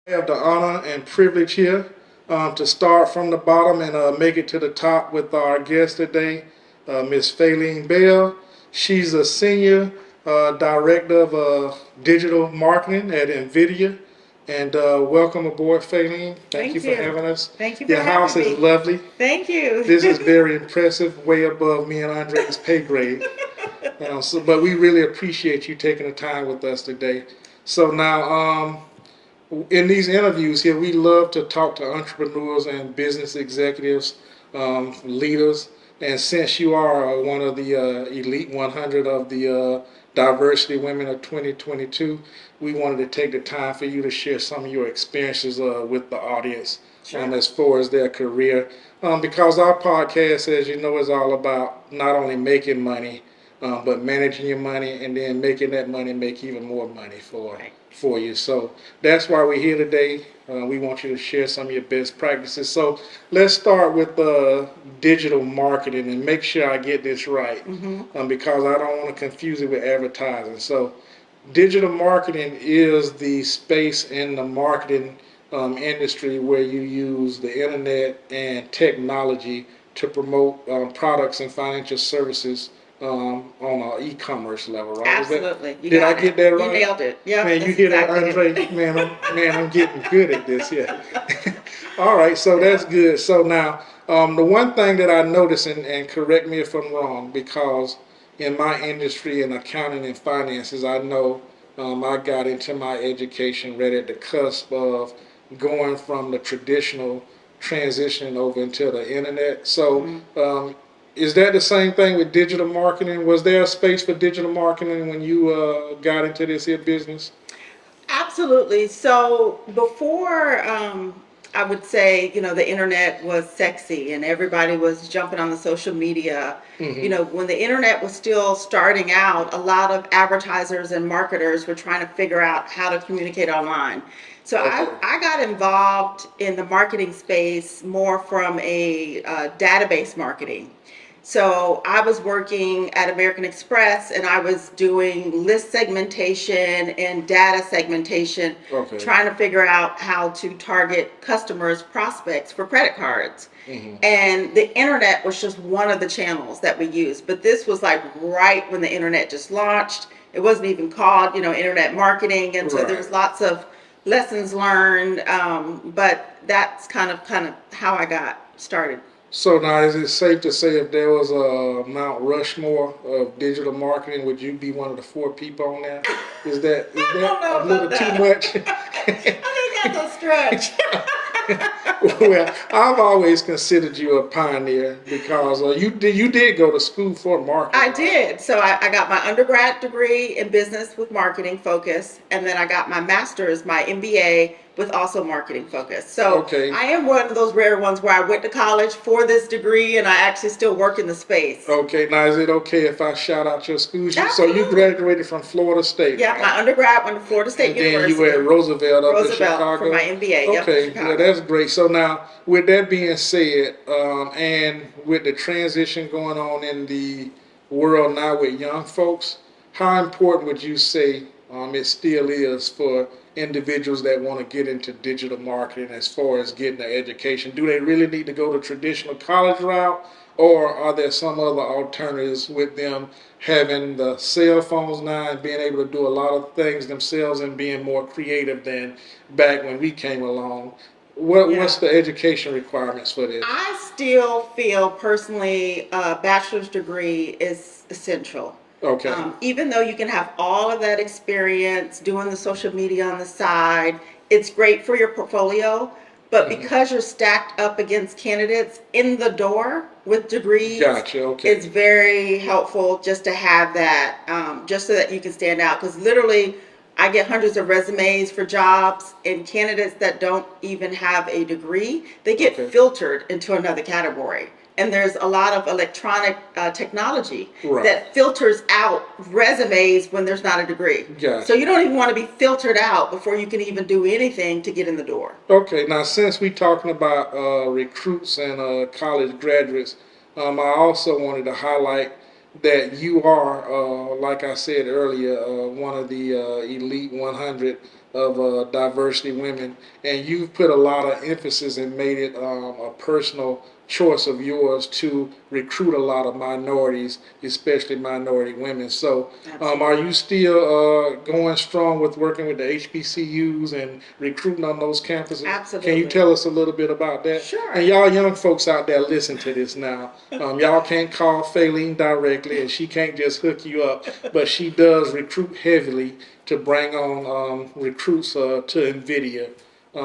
I have the honor and privilege here to start from the bottom and make it to the top with our guest today, Miss Faylene Bell. She's a senior director of digital marketing at Nvidia. And welcome aboard, Faylene. Thank you Thank for you. having us. Thank you for Your house having is me. lovely. Thank you. This is very impressive, way above me and Andre's pay grade. But we really appreciate you taking the time with us today. So now, in these interviews here, we love to talk to entrepreneurs and business executives, leaders. And since you are one of the elite 100 of the Diversity Women of 2022, we wanted to take the time for you to share some of your experiences with the audience Sure. as far as their career. Because our podcast, as you know, is all about not only making money, but managing your money and then making that money make even more money Right. for you. So that's why we're here today. We want you to share some of your best practices. So let's start with digital marketing and make sure I get this right, because I don't want to confuse it with advertising. So digital marketing is the space in the marketing industry where you use the internet and technology to promote products and financial services on an e-commerce level, right? Absolutely. You Did I got get it. that You right? nailed it. Yeah, Man, you that's hear that, exactly Andre? it. I'm getting good at this. Yeah. All right, so that's good. So now, the one thing that I noticed, and correct me if I'm wrong, because in my industry in accounting and finances, I know I got into my education right at the cusp of going from the traditional transitioning over into the internet. So, is that the same thing with digital marketing? Was there a space for digital marketing when you got into this here business? Absolutely. So before, I would say, the internet was sexy and everybody was jumping on the social media. When the internet was still starting out, a lot of advertisers and marketers were trying to figure out how to communicate online. So Okay. I got involved in the marketing space more from a database marketing. So I was working at American Express and I was doing list segmentation and data segmentation, Okay. trying to figure out how to target customers, prospects for credit cards. Hmm. And the internet was just one of the channels that we used. But this was like right when the internet just launched. It wasn't even called, internet marketing. And so there was Right. lots of lessons learned. But that's kind of how I got started. So now, is it safe to say if there was a Mount Rushmore of digital marketing, would you be one of the four people on there? Is I that don't know a little about too that. much? I think that's a stretch. Well, I've always considered you a pioneer because you did go to school for I marketing, right? did. So I got my undergrad degree in business with marketing focus, and then I got my master's, my MBA, with also marketing focus. So Okay. I am one of those rare ones where I went to college for this degree and I actually still work in the space. Okay. Now, is it okay if I shout out your schools? So you Absolutely. graduated from Florida State, Yeah, right? my undergrad went to Florida State And then you were at University, Roosevelt up in Roosevelt for my Chicago. MBA. Yep, Okay, well Chicago. that's great. So now, with that being said, and with the transition going on in the world now with young folks, how important would you say it still is for individuals that want to get into digital marketing as far as getting the education? Do they really need to go the traditional college route, or are there some other alternatives with them having the cell phones now and being able to do a lot of things themselves and being more creative than back when we came along? What's Yeah. the education requirements for this? I still feel personally a bachelor's degree is essential. Okay. Even though you can have all of that experience doing the social media on the side, it's great for your portfolio. But Hmm. because you're stacked up against candidates in the door with degrees, Gotcha. it's Okay. very helpful just to have that, just so that you can stand out. Because literally, I get hundreds of resumes for jobs, and candidates that don't even have a degree, they get Okay. filtered into another category. And there's a lot of electronic technology Right. that filters out resumes when there's not a degree. So Gotcha. you don't even want to be filtered out before you can even do anything to get in the door. Okay, now since we're talking about recruits and college graduates, I also wanted to highlight that you are, like I said earlier, one of the elite 100 of diversity women, and you've put a lot of emphasis and made it a personal choice of yours to recruit a lot of minorities, especially minority women. So, are you still going strong with working with the HBCUs and recruiting on those campuses? Absolutely. Can you tell us a little bit about that? Sure. And y'all young folks out there, listen to this now. Y'all can't call Faylene directly, and she can't just hook you up, but she does recruit heavily to bring on recruits to Nvidia.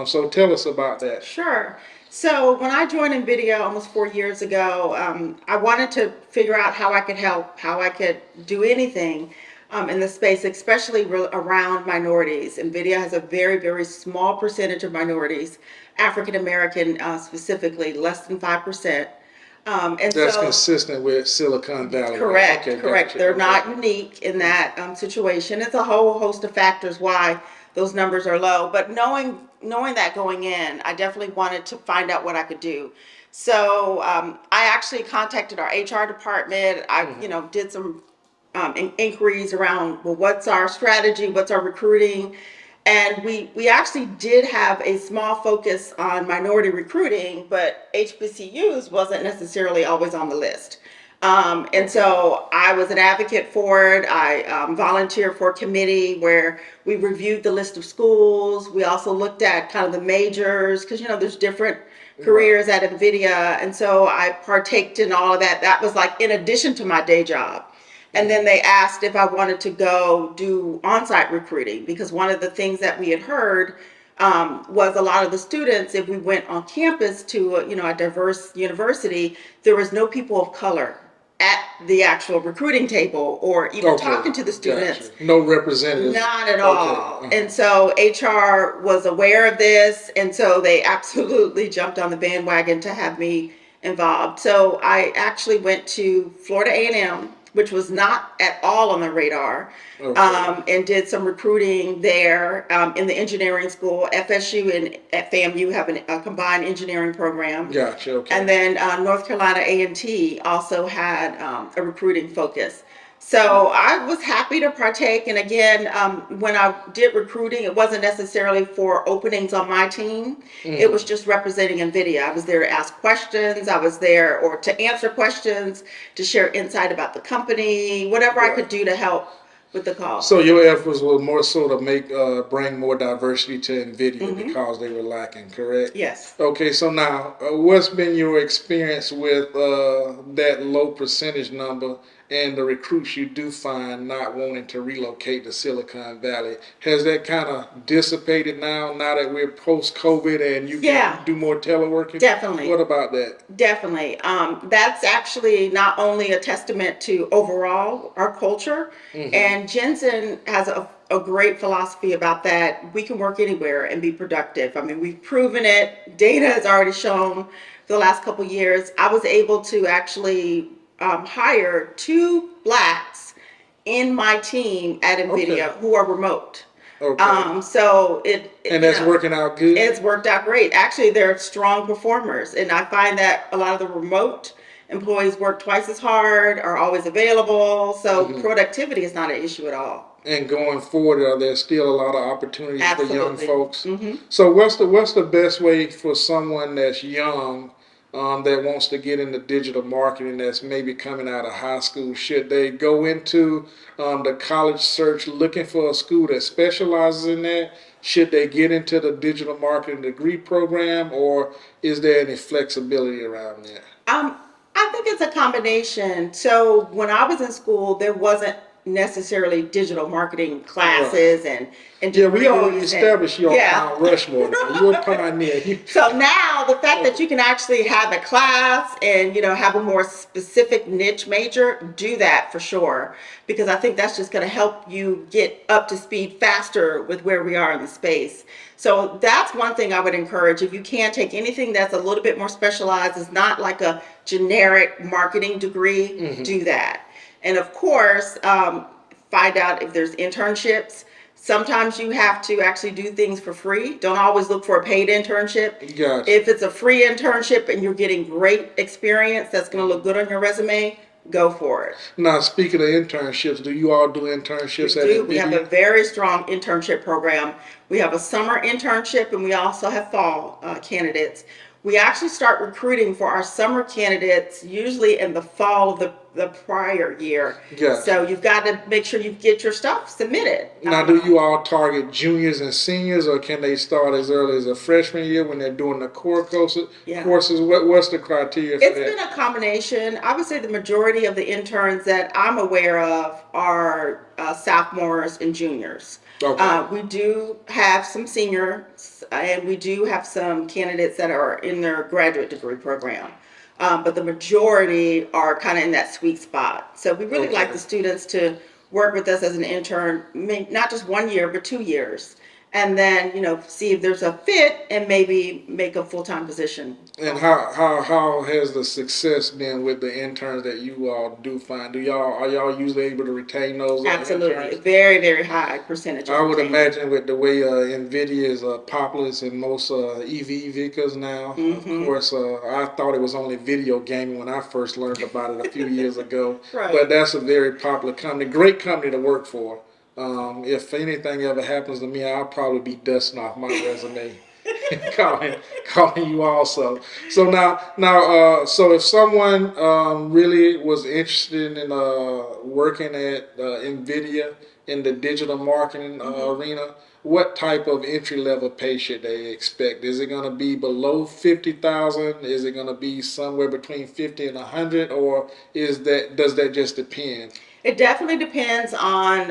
So tell us about that. Sure. So when I joined Nvidia almost 4 years ago, I wanted to figure out how I could help, how I could do anything in the space, especially around minorities. Nvidia has a very, very small percentage of minorities, African American specifically, less than 5%. And That's so, consistent with Silicon Valley. correct, Okay, correct. gotcha. They're Okay. not unique in that situation. It's a whole host of factors why those numbers are low. But knowing that going in, I definitely wanted to find out what I could do. So I actually contacted our HR department. I did some inquiries around, well, what's our strategy, what's our recruiting, and we actually did have a small focus on minority recruiting, but HBCUs wasn't necessarily always on the list. And so I was an advocate for it. I volunteered for a committee where we reviewed the list of schools. We also looked at kind of the majors, because there's different careers at Nvidia, and so I partaked in all of that. That was like in addition to my day job. And then they asked if I wanted to go do on-site recruiting, because one of the things that we had heard was a lot of the students, if we went on campus to a diverse university, there was no people of color at the actual recruiting table or even talking to the students. Gotcha. No representatives. Not at all. And so HR was aware of this, and so they absolutely jumped on the bandwagon to have me involved. So I actually went to Florida A&M, which was not at all on the radar, and did some recruiting there in the engineering school. FSU and at FAMU have a combined engineering program. Gotcha. Okay. And then North Carolina A&T also had a recruiting focus. So I was happy to partake. And again, when I did recruiting, it wasn't necessarily for openings on my team. It was just representing NVIDIA. I was there to ask questions. I was there or to answer questions, to share insight about the company, whatever I could do to help with the cause. So your efforts were more so to bring more diversity to NVIDIA because they were lacking, correct? Yes. Okay, so now what's been your experience with that low percentage number and the recruits you do find not wanting to relocate to Silicon Valley? Has that kind of dissipated now that we're post-COVID and you can do more teleworking? Definitely. What about that? Definitely. That's actually not only a testament to overall our culture, and Jensen has a great philosophy about that. We can work anywhere and be productive. I mean, we've proven it. Data has already shown for the last couple of years. I was able to actually hire 2 Blacks in my team at NVIDIA who are remote. Okay. So and that's working out good? It's worked out great. Actually, they're strong performers. And I find that a lot of the remote employees work twice as hard, are always available. So productivity is not an issue at all. And going forward, are there still a lot of opportunities for young folks? Mm-hmm. So what's the best way for someone that's young that wants to get into digital marketing, that's maybe coming out of high school? Should they go into the college search looking for a school that specializes in that? Should they get into the digital marketing degree program, or is there any flexibility around that? I think it's a combination. So when I was in school, there wasn't necessarily digital marketing classes and we already established your Mount Rushmore. You're a pioneer. So now the fact that you can actually have a class and have a more specific niche major, do that for sure, because I think that's just going to help you get up to speed faster with where we are in the space. So that's one thing I would encourage. If you can take anything that's a little bit more specialized, it's not like a generic marketing degree, do that. And of course, find out if there's internships. Sometimes you have to actually do things for free. Don't always look for a paid internship. Gotcha. If it's a free internship and you're getting great experience that's going to look good on your resume, go for it. Now, speaking of internships, do you all do internships We at do. We have a Nvidia? very strong internship program. We have a summer internship and we also have fall candidates. We actually start recruiting for our summer candidates usually in the fall of the prior year. So Gotcha. you've got to make sure you get your stuff submitted. Now, do you all target juniors and seniors, or can they start as early as a freshman year when they're doing the core courses? Yeah. What's the criteria for It's that? been a combination. I would say the majority of the interns that I'm aware of are sophomores and juniors. Okay. We do have some seniors, and we do have some candidates that are in their graduate degree program. But the majority are kind of in that sweet spot. So we really like Okay. the students to work with us as an intern, not just 1 year, but 2 years. And then, see if there's a fit and maybe make a full-time position. And how has the success been with the interns that you all do find? Are y'all usually able to retain those Absolutely. A interns? very, very high percentage of I would retaining. imagine with the way Nvidia is popular in most EV vehicles now. Of Mm-hmm. course, I thought it was only video gaming when I first learned about it a few years ago. Right. But that's a very popular company, great company to work for. If anything ever happens to me, I'll probably be dusting off my resume. calling you also. So if someone really was interested in working at Nvidia in the digital marketing arena, what type of entry level pay should they expect? Is it going to be below 50,000? Is it going to be somewhere between 50 and 100, or does that just depend? It definitely depends on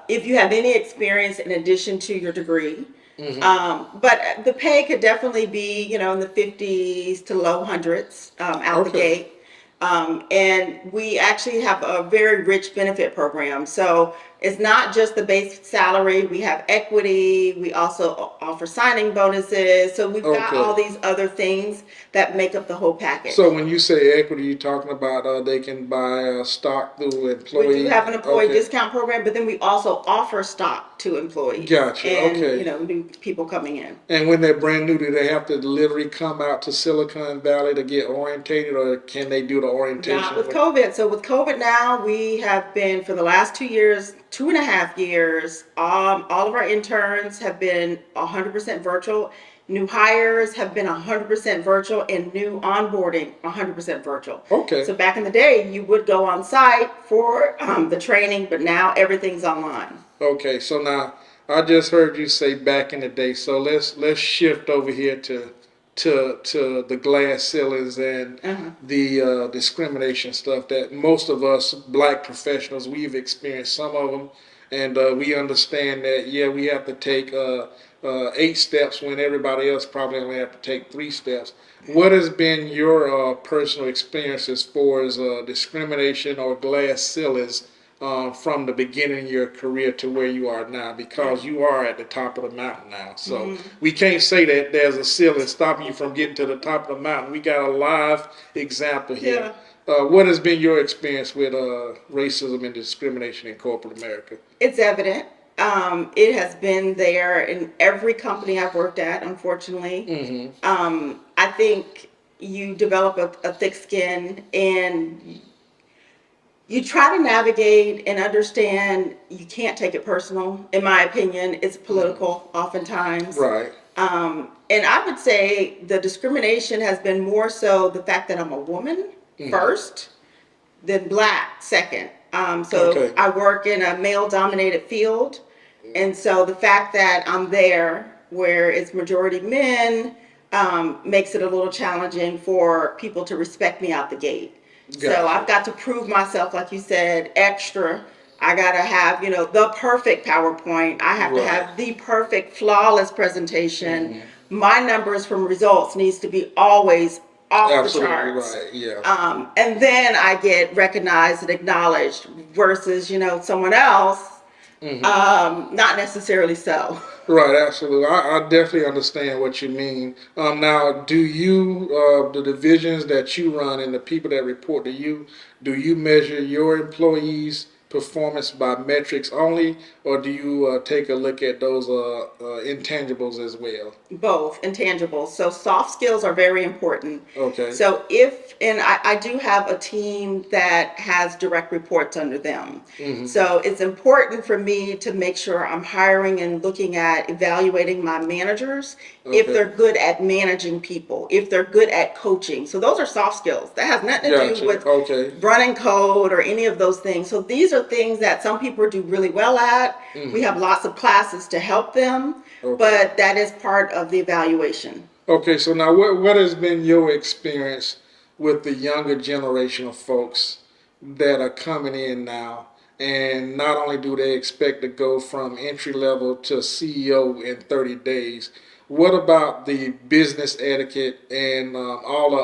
if you have any experience in addition to your degree. But the pay could definitely be, in the 50s to low hundreds out the Okay. gate. And we actually have a very rich benefit program. So it's not just the base salary. We have equity. We also offer signing bonuses. So we've got all Okay. these other things that make up the whole package. So when you say equity, you're talking about they can buy stock through We do employee. have an employee Okay. discount program, but then we also offer stock to employees Gotcha. and, Okay. new people coming in. And when they're brand new, do they have to literally come out to Silicon Valley to get orientated, or can they do the Not orientation? with COVID. So with COVID now, we have been for the last 2 years, 2.5 years, all of our interns have been 100% virtual. New hires have been 100% virtual, and new onboarding 100% virtual. Okay. So back in the day, you would go on site for the training, but now everything's online. Okay. So now I just heard you say back in the day. So let's shift over here to the glass ceilings and the discrimination stuff that most of us black professionals we've experienced some of them, and we understand that we have to take 8 steps when everybody else probably only have to take 3 steps. What has been your personal experience as far as discrimination or glass ceilings from the beginning of your career to where you are now, because you are at the top of the mountain now. So we can't say that there's a ceiling stopping you from getting to the top of the mountain. We got a live example here. What has been your experience with racism and discrimination in corporate America? It's evident. It has been there in every company I've worked at, unfortunately. I think you develop a thick skin and you try to navigate and understand you can't take it personal. In my opinion, it's political oftentimes. Right. And I would say the discrimination has been more so the fact that I'm a woman first, then black second. So Okay. I work in a male dominated field. And so the fact that I'm there where it's majority men makes it a little challenging for people to respect me out the gate. Gotcha. So I've got to prove myself, like you said, extra. I got to have, the perfect PowerPoint. I have to Right. have the perfect, flawless presentation. My numbers from results needs to be always off the Absolutely charts. right. Yeah. And then I get recognized and acknowledged versus, someone else, not necessarily so. Right, absolutely. I definitely understand what you mean. Now, do you, the divisions that you run and the people that report to you, do you measure your employees performance by metrics only, or do you take a look at those intangibles as well? Both intangibles. So soft skills are very important. Okay. So and I do have a team that has direct reports under them. Mm-hmm. So it's important for me to make sure I'm hiring and looking at evaluating my managers if Okay. they're good at managing people, if they're good at coaching. So those are soft skills. That has nothing to do Gotcha. with Okay. running code or any of those things. So these are things that some people do really well at. Mm-hmm. We have lots of classes to help them, Okay. but that is part of the evaluation. Okay, so now what has been your experience with the younger generation of folks that are coming in now? And not only do they expect to go from entry level to CEO in 30 days, what about the business etiquette and all the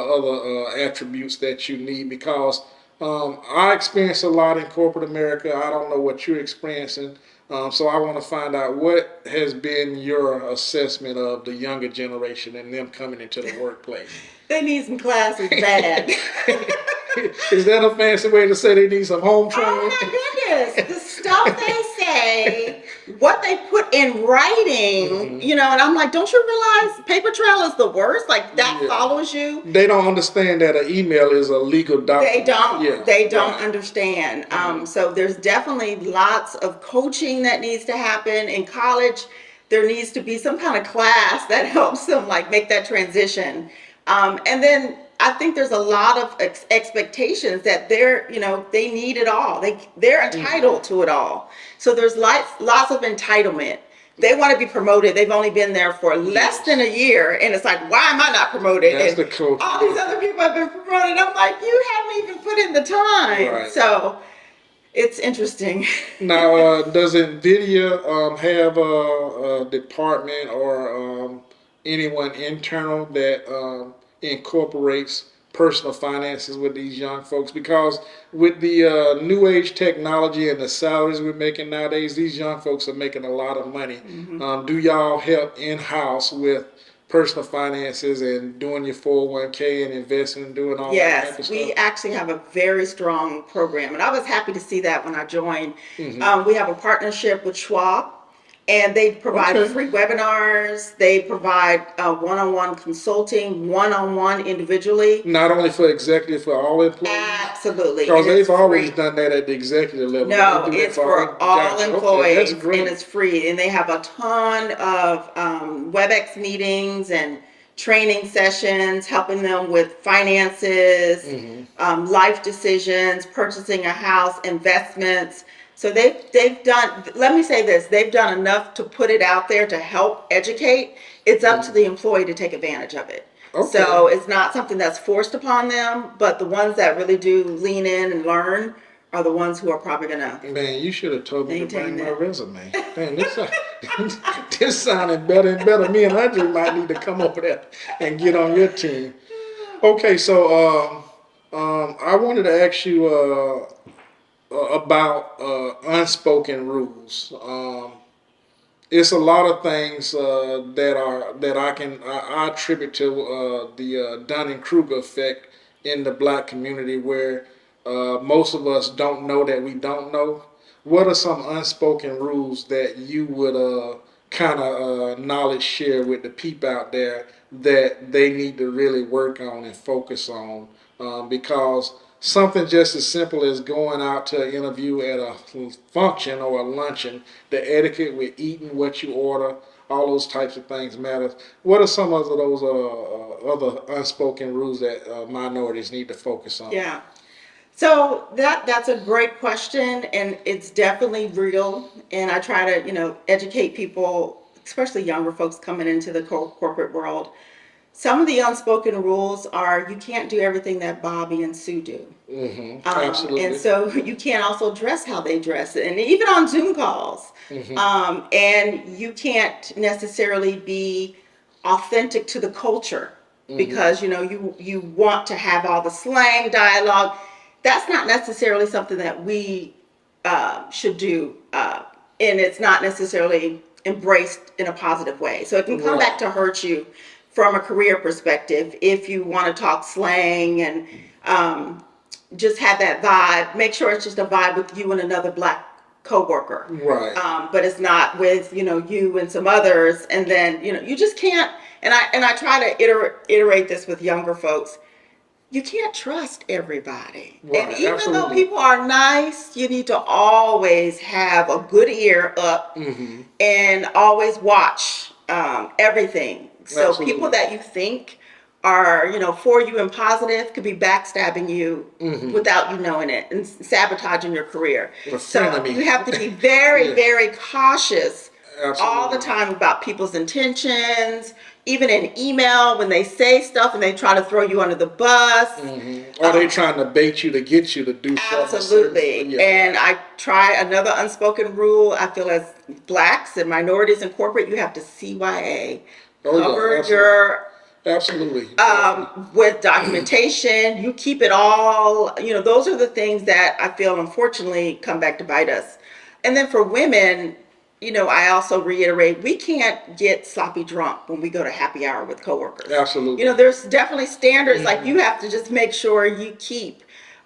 other attributes that you need? Because I experience a lot in corporate America. I don't know what you're experiencing. So I want to find out what has been your assessment of the younger generation and them coming into the workplace. They need some classes bad. Is that a fancy way to say they need some home training? Oh my goodness, the stuff they say, what they put in writing, Mm-hmm. and I'm like, don't you realize paper trail is the worst? Like that Yeah. follows you. They don't understand that an email is a legal document. They don't Right. understand. Mm-hmm. So there's definitely lots of coaching that needs to happen in college. There needs to be some kind of class that helps them like make that transition. And then I think there's a lot of expectations that they need it all. They're entitled to it all. So there's lots of entitlement. They want to be promoted. They've only been there for less than a year, and it's like, why am I not promoted? That's and the culture. all these other people have been promoted. I'm like, you haven't even put in the time. Right. So it's interesting. Now, does Nvidia have a department or anyone internal that incorporates personal finances with these young folks? Because with the new age technology and the salaries we're making nowadays, these young folks are making a lot of money. Mm-hmm. Do y'all help in-house with personal finances and doing your 401k and investing and doing all that type of Yes, stuff? we actually have a very strong program, and I was happy to see that when I joined. Mm-hmm. We have a partnership with Schwab, and they provide free webinars. They provide one-on-one consulting, one-on-one individually. Not only for executive, for all employees? Absolutely. Because they've always free. done that at the executive level. No, it's for all employees, Okay, that's great. and it's free. And they have a ton of WebEx meetings and training sessions, helping them with finances, life decisions, purchasing a house, investments. So they've done, let me say this, they've done enough to put it out there to help educate. It's up to the employee to take advantage of it. Okay. So it's not something that's forced upon them, but the ones that really do lean in and learn are the ones who are probably gonna. Man, you should have told me to bring my that. resume. Man, this sounded better and better. Me and Andre might need to come over there and get on your team. Okay, so I wanted to ask you about unspoken rules. It's a lot of things that I attribute to the Dunning-Kruger effect in the black community, where most of us don't know that we don't know. What are some unspoken rules that you would kind of knowledge share with the people out there that they need to really work on and focus on? Because something just as simple as going out to an interview at a function or a luncheon, the etiquette with eating what you order, all those types of things matter. What are some of those other unspoken rules that minorities need to focus on? Yeah. So that's a great question, and it's definitely real. And I try to, educate people, especially younger folks coming into the corporate world. Some of the unspoken rules are you can't do everything that Bobby and Sue do. Mm-hmm. Absolutely. And so you can't also dress how they dress, and even on Zoom calls. Mm-hmm. And you can't necessarily be authentic to the culture because you want to have all the slang dialogue. That's not necessarily something that we should do, and it's not necessarily embraced in a positive way. So it can come back to hurt you from a career perspective if you want to talk slang and just have that vibe. Make sure it's just a vibe with you and another Black coworker. Right. But it's not with, you and some others. And then, you just can't, and I try to iterate this with younger folks. You can't trust everybody. Right. And even though Absolutely. people are nice, you need to always have a good ear up and always watch everything. So people Absolutely. that you think are, for you and positive could be backstabbing you without you knowing it and sabotaging your career. A So frenemy. you have to be very, Yeah. very cautious all the Absolutely. time about people's intentions, even in email when they say stuff and they try to throw you under the bus. Or they trying to bait you to get you to do something. Absolutely. Yeah. And I try another unspoken rule. I feel as Blacks and minorities in corporate, you have to CYA. Oh, yeah, Cover absolutely. your Absolutely. with documentation. You keep it all. Those are the things that I feel unfortunately come back to bite us. And then for women, I also reiterate, we can't get sloppy drunk when we go to happy hour with coworkers. Absolutely. There's definitely standards. Like you have to just make sure you keep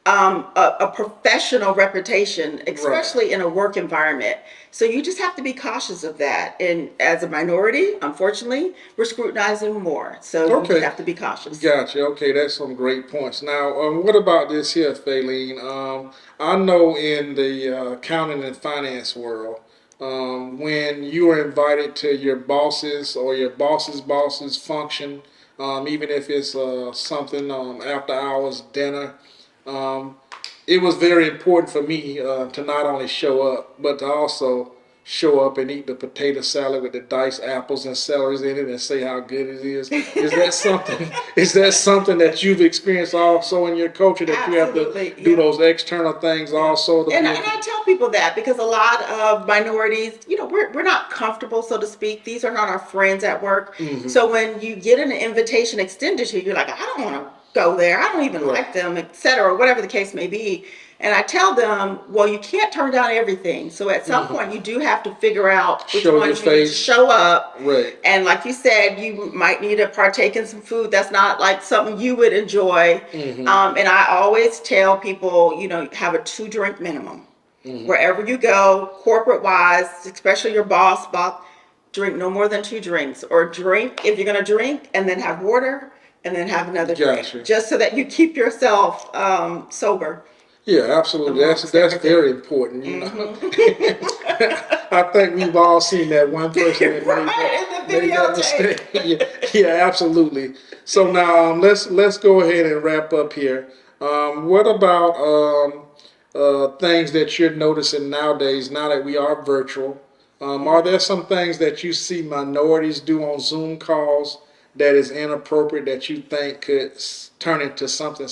a professional reputation, especially in a work environment. So you just have to be cautious of that. And as a minority, unfortunately, we're scrutinizing more. So you just have to be cautious. Gotcha. Okay, that's some great points. Now, what about this here, Faylene? I know in the accounting and finance world, when you are invited to your bosses or your boss's function, even if it's something after hours dinner, um, it was very important for me to not only show up, but to also show up and eat the potato salad with the diced apples and celeries in it and say how good it is. Is that something? Is that something that you've experienced also in your culture, that you have to do those external things also? And I tell people that because a lot of minorities, we're not comfortable, so to speak. These are not our friends at work. So when you get an invitation extended to you, you're like, I don't want to go there. I don't even like them, etc., whatever the case may be. And I tell them, well, you can't turn down everything. So at some point, you do have to figure out which ones you need to show up. Right. And like you said, you might need to partake in some food that's not like something you would enjoy. And I always tell people, have a 2-drink minimum. Wherever you go, corporate-wise, especially your boss, drink no more than 2 drinks. Or drink, if you're going to drink, and then have water, and then have another drink. Just so that you keep yourself sober. Yeah, absolutely. That's very important. I think we've all seen that one person that made that mistake. Yeah, absolutely. So now let's go ahead and wrap up here. What about things that you're noticing nowadays? Now that we are virtual, are there some things that you see minorities do on Zoom calls that is inappropriate that you think could turn into something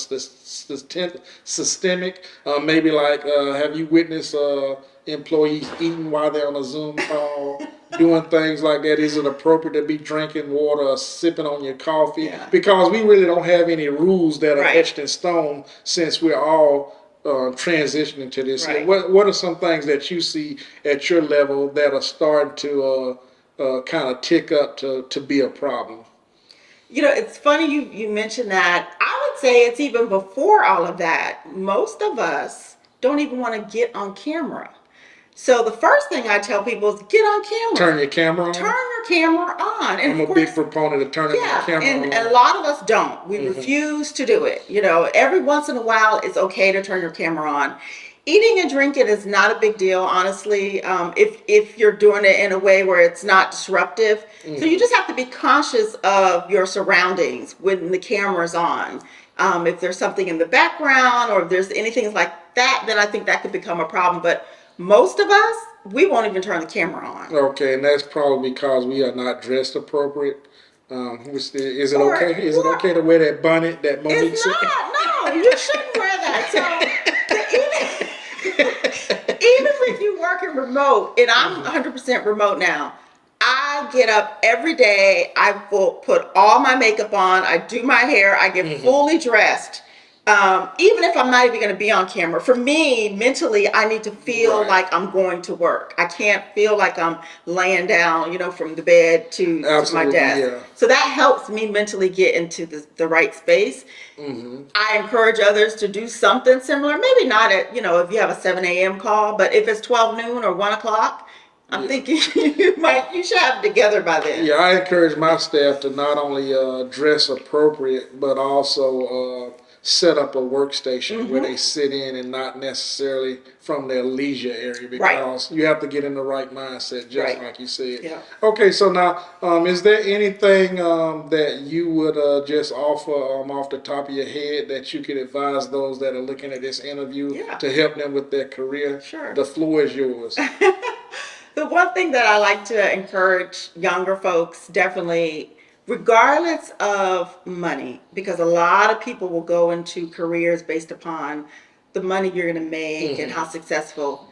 systemic? Maybe like, have you witnessed employees eating while they're on a Zoom call, doing things like that? Is it appropriate to be drinking water or sipping on your coffee? Because we really don't have any rules that are etched in stone since we're all transitioning to this. What are some things that you see at your level that are starting to kind of tick up to be a problem? It's funny you mentioned that. I would say it's even before all of that. Most of us don't even want to get on camera. So the first thing I tell people is get on camera. Turn your camera on? Turn your camera on. And I'm a big proponent of turning your camera on. And a lot of us don't. We refuse to do it. Every once in a while, it's okay to turn your camera on. Eating and drinking is not a big deal, honestly, if you're doing it in a way where it's not disruptive. So you just have to be conscious of your surroundings when the camera's on. If there's something in the background or if there's anything like that, then I think that could become a problem. But most of us, we won't even turn the camera on. Okay, and that's probably because we are not dressed appropriate. Is it okay? Is it okay to wear that bonnet that Monique said? It's not. No, you shouldn't wear that. So even with you working remote, and I'm 100% remote now, I get up every day. I will put all my makeup on. I do my hair. I get fully dressed. Even if I'm not even going to be on camera, for me, mentally, I need to feel Right. like I'm going to work. I can't feel like I'm laying down, from the bed to my Absolutely, desk. yeah. So that helps me mentally get into the right space. Hmm. I encourage others to do something similar. Maybe not at, if you have a 7 a.m. call, but if it's 12 noon or 1 o'clock, I'm Yeah. thinking you should have it together by then. Yeah, I encourage my staff to not only dress appropriate, but also set up a workstation where they sit in and not necessarily from their leisure area, Right. because you have to get in the right mindset, just Right. like you said. Yeah. Okay, so now, is there anything that you would just offer off the top of your head that you could advise those that are looking at this interview Yeah. to help them with their career? Sure. The floor is yours. The one thing that I like to encourage younger folks, definitely, regardless of money, because a lot of people will go into careers based upon the money you're going to make and how successful.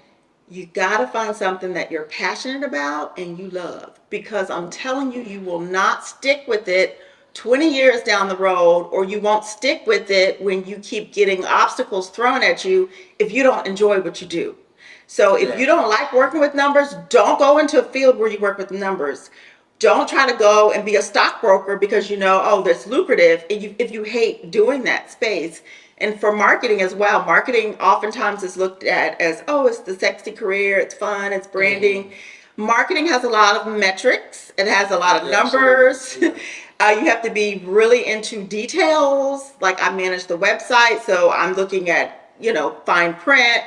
You got to find something that you're passionate about and you love, because I'm telling you, you will not stick with it 20 years down the road, or you won't stick with it when you keep getting obstacles thrown at you if you don't enjoy what you do. So if you don't like working with numbers, don't go into a field where you work with numbers. Don't try to go and be a stockbroker because oh, that's lucrative. If you hate doing that space. And for marketing as well, marketing oftentimes is looked at as, oh, it's the sexy career, it's fun, it's branding. Marketing has a lot of metrics, it has a lot of numbers. Yeah. You have to be really into details. Like I manage the website, so I'm looking at fine print.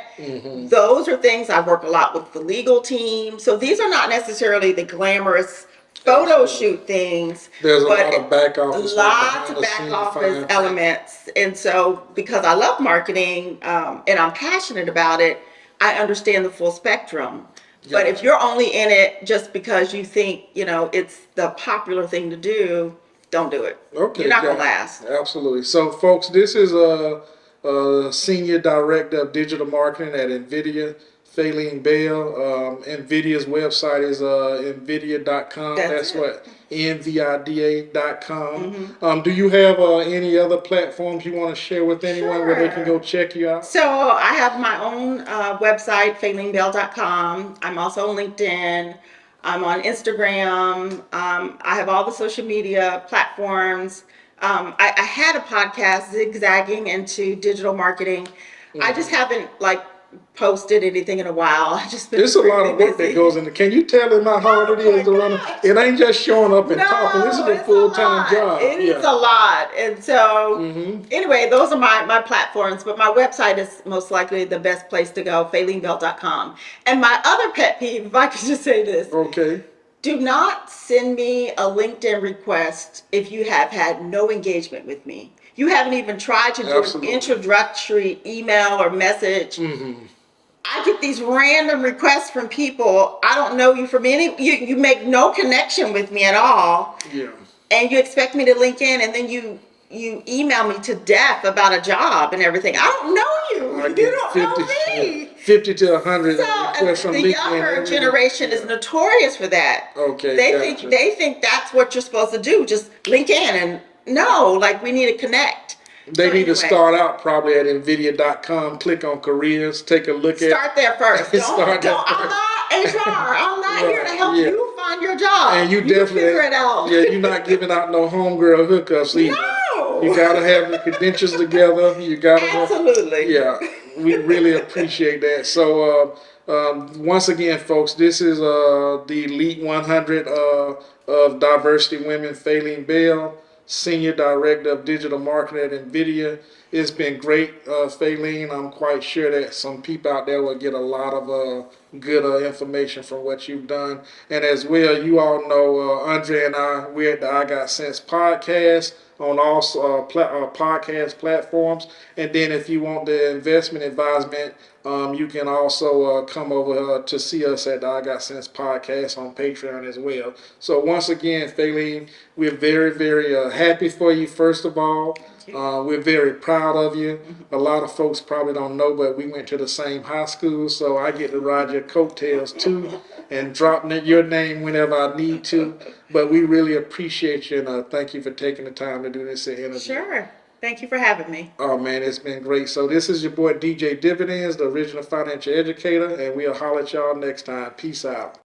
Those are things I work a lot with the legal team. So these are not necessarily the glamorous photo shoot things. There's a but lot of back office, lots of back office elements. And so because I love marketing and I'm passionate about it, I understand the full spectrum. But if you're only in it just because you think it's the popular thing to do, don't do it. Okay, You're not gonna last. Absolutely. So, folks, this is a Senior Director of Digital Marketing at Nvidia, Faylene Bell. Nvidia's website is nvidia.com. That's it. what nvida.com. Do you have any other platforms you want to share with anyone where they can go check you out? So I have my own website, faylenebell.com. I'm also on LinkedIn. I'm on Instagram. I have all the social media platforms. I had a podcast zigzagging into digital marketing. I just haven't posted anything in a while. I just been There's a lot of work busy. that goes into. Can you tell them how hard it is to run? It ain't just showing up and talking. This is a full-time job. It is a lot. And so, anyway, those are my platforms. But my website is most likely the best place to go, faylenebell.com. And my other pet peeve, if I could just say this. Okay. Do not send me a LinkedIn request if you have had no engagement with me. You haven't even tried to do an introductory email or message. I get these random requests from people. I don't know you from you make no connection with me at all. Yeah. And you expect me to link in, and then you email me to death about a job and everything. I don't know you. You don't know me. 50 to 100 So requests from the LinkedIn. younger generation is notorious for that. Okay. They think that's what you're supposed to do. Just link in, and no, we need to connect. They need to start out probably at nvidia.com, click on careers, take a look at. Start there first. Start there I'm not HR. I'm not here to help you find your job. And you definitely figure it out. Yeah, you're not giving out no homegirl hookups either. No. You gotta have your credentials together. You gotta absolutely. We really appreciate that. So once again, folks, this is the Elite 100 of Diversity Women, Faylene Bell, Senior Director of Digital Marketing at Nvidia. It's been great, Faylene. I'm quite sure that some people out there will get a lot of good information from what you've done. And as well, you all know Andre and we're at the I Got Sense podcast on all podcast platforms. And then if you want the investment advisement, you can also come over to see us at the I Got Sense podcast on Patreon as well. So once again, Faylene, we're very, very happy for you, first of all. We're very proud of you. A lot of folks probably don't know, but we went to the same high school, so I get to ride your coattails too and drop your name whenever I need to. But we really appreciate you, and thank you for taking the time to do this interview. Sure. Thank you for having me. Oh man, it's been great. So this is your boy DJ Dividends, the original financial educator, and we'll holler at y'all next time. Peace out.